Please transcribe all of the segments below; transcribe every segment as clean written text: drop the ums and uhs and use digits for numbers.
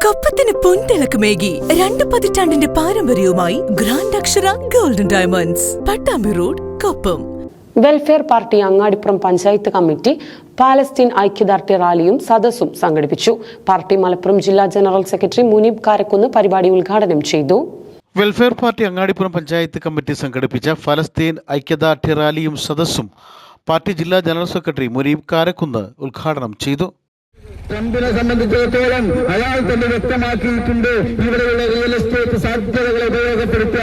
കൊപ്പത്തിന് പൊൻതിളക്കമേകി 2 പതിറ്റാണ്ടിന്റെ പാരമ്പര്യവുമായി grand Akshara golden diamonds, Pattambi road, Koppam. Welfare party Angadippuram panchayat committee Palestine ഐക്യദാർഢ്യ റാലിയും സദസ്സും സംഘടിപ്പിച്ചു. പാർട്ടി മലപ്പുറം ജില്ലാ ജനറൽ സെക്രട്ടറി മുനീബ് കാരക്കുന്ന് പരിപാടി ഉദ്ഘാടനം ചെയ്തു. Welfare party Angadippuram panchayat committee സംഘടിപ്പിച്ച ഫലസ്തീൻ ഐക്യദാർഢ്യ റാലിയും സദസ്സും പാർട്ടി ജില്ലാ ജനറൽ സെക്രട്ടറി മുനീബ് കാരക്കുന്ന് ഉദ്ഘാടനം ചെയ്തു. ട്രംപിനെ സംബന്ധിച്ചിടത്തോളം അയാൾ തന്നെ വ്യക്തമാക്കിയിട്ടുണ്ട്, ഇവിടെയുള്ള റിയൽ എസ്റ്റേറ്റ് സാധ്യതകളെ ഉപയോഗപ്പെടുത്തുക,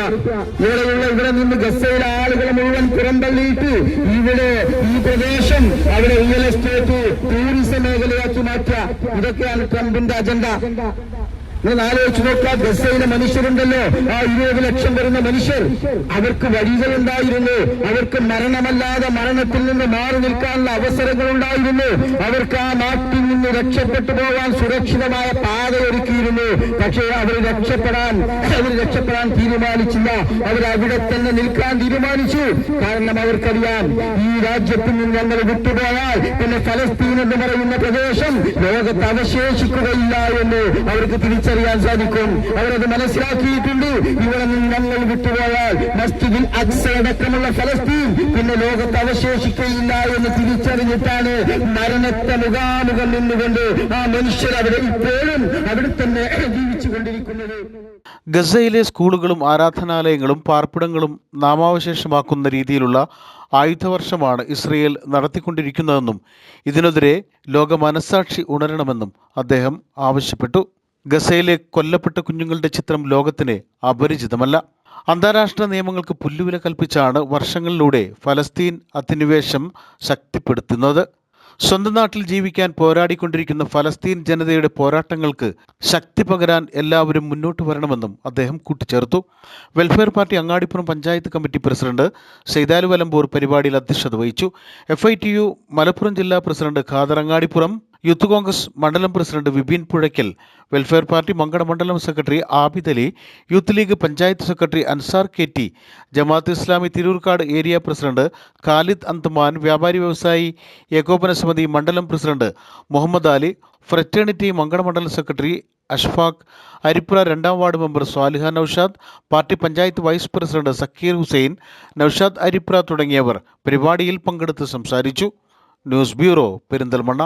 ഇവിടെ നിന്ന് ഗസയിലെ ആളുകളെ മുഴുവൻ പുറന്തള്ളിയിട്ട് ഈ പ്രദേശം അവിടെ റിയൽ എസ്റ്റേറ്റ് ടൂറിസം മേഖലയാക്കി മാറ്റുക. ഇതൊക്കെയാണ് ട്രംപിന്റെ അജണ്ട. നിങ്ങൾ ആലോചിച്ച് നോക്കുക, ഗസയിലെ മനുഷ്യരുണ്ടല്ലോ, ആ 20 ലക്ഷം വരുന്ന മനുഷ്യർ, അവർക്ക് വഴികളുണ്ടായിരുന്നു, അവർക്ക് മരണമല്ലാതെ മരണത്തിൽ നിന്ന് മാറി നിൽക്കാനുള്ള അവസരങ്ങൾ ഉണ്ടായിരുന്നു, അവർക്ക് ആ നാട്ടിൽ നിന്ന് രക്ഷപ്പെട്ടു പോകാൻ സുരക്ഷിതമായ പാതയൊരുക്കിയിരുന്നു. പക്ഷേ അവർ രക്ഷപ്പെടാൻ തീരുമാനിച്ചില്ല. അവരവിടെ തന്നെ നിൽക്കാൻ തീരുമാനിച്ചു. കാരണം അവർക്കറിയാം, ഈ രാജ്യത്തിൽ നിന്ന് ഞങ്ങൾ വിട്ടുപോയാൽ പിന്നെ ഫലസ്തീൻ എന്ന് പറയുന്ന പ്രദേശം ലോകത്ത് അവശേഷിക്കുകയില്ല എന്ന് അവർക്ക് തിരിച്ചറിയാൻ സാധിക്കും. അവരത് മനസ്സിലാക്കിയിട്ടുണ്ട്. ഇവിടെ നിന്ന് ഞങ്ങൾ വിട്ടുപോയാൽ മസ്ജിദുൽ അഖ്സ അടക്കമുള്ള ഫലസ്തീൻ പിന്നെ ലോകത്ത് അവശേഷിക്കുകയില്ല എന്ന് തിരിച്ചറിഞ്ഞിട്ടാണ് മരണത്തെ മുഖാമുഖം നിന്നുകൊണ്ട് ആ മനുഷ്യർ അവിടെ ഇപ്പോഴും അവിടെ തന്നെ ജീവിച്ചുകൊണ്ടിരിക്കുന്നത്. ഗസയിലെ സ്കൂളുകളും ആരാധനാലയങ്ങളും പാർപ്പിടങ്ങളും നാമാവശേഷമാക്കുന്ന രീതിയിലുള്ള ആയുധവർഷമാണ് ഇസ്രയേൽ നടത്തിക്കൊണ്ടിരിക്കുന്നതെന്നും ഇതിനെതിരെ ലോക മനസ്സാക്ഷി ഉണരണമെന്നും അദ്ദേഹം ആവശ്യപ്പെട്ടു. ഗസയിലെ കൊല്ലപ്പെട്ട കുഞ്ഞുങ്ങളുടെ ചിത്രം ലോകത്തിന് അപരിചിതമല്ല. അന്താരാഷ്ട്ര നിയമങ്ങൾക്ക് പുല്ലുവില കൽപ്പിച്ചാണ് വർഷങ്ങളിലൂടെ ഫലസ്തീൻ അധിനിവേശം ശക്തിപ്പെടുത്തുന്നത്. സ്വന്തം നാട്ടിൽ ജീവിക്കാൻ പോരാടിക്കൊണ്ടിരിക്കുന്ന ഫലസ്തീൻ ജനതയുടെ പോരാട്ടങ്ങൾക്ക് ശക്തി പകരാൻ എല്ലാവരും മുന്നോട്ട് വരണമെന്നും അദ്ദേഹം കൂട്ടിച്ചേർത്തു. Welfare party Angadippuram panchayat committee president Saidalu Valamboor പരിപാടിയിൽ അധ്യക്ഷത വഹിച്ചു. FITU മലപ്പുറം ജില്ലാ president Khader Angadippuram, Youth Congress മണ്ഡലം president Vipin Puzhakkal, Welfare Party Mankada മണ്ഡലം secretary Abid Ali, Youth League panchayat secretary Ansar KT, Jamaat Islami Tirurkad area president Khalid Andaman, Vyapari Vyavasayi Ekopana Samithi മണ്ഡലം പ്രസിഡന്റ് മുഹമ്മദ് അലി, ഫ്രറ്റേണിറ്റി മങ്കട മണ്ഡലം സെക്രട്ടറി അഷ്ഫാഖ്, അരിപ്പുറ 2ാം ward member Swaliha Noushad, party panchayat vice president Zakir Hussain, Naushad അരിപ്പുറ തുടങ്ങിയവർ പരിപാടിയിൽ പങ്കെടുത്ത് സംസാരിച്ചു. News bureau, Perinthalmanna.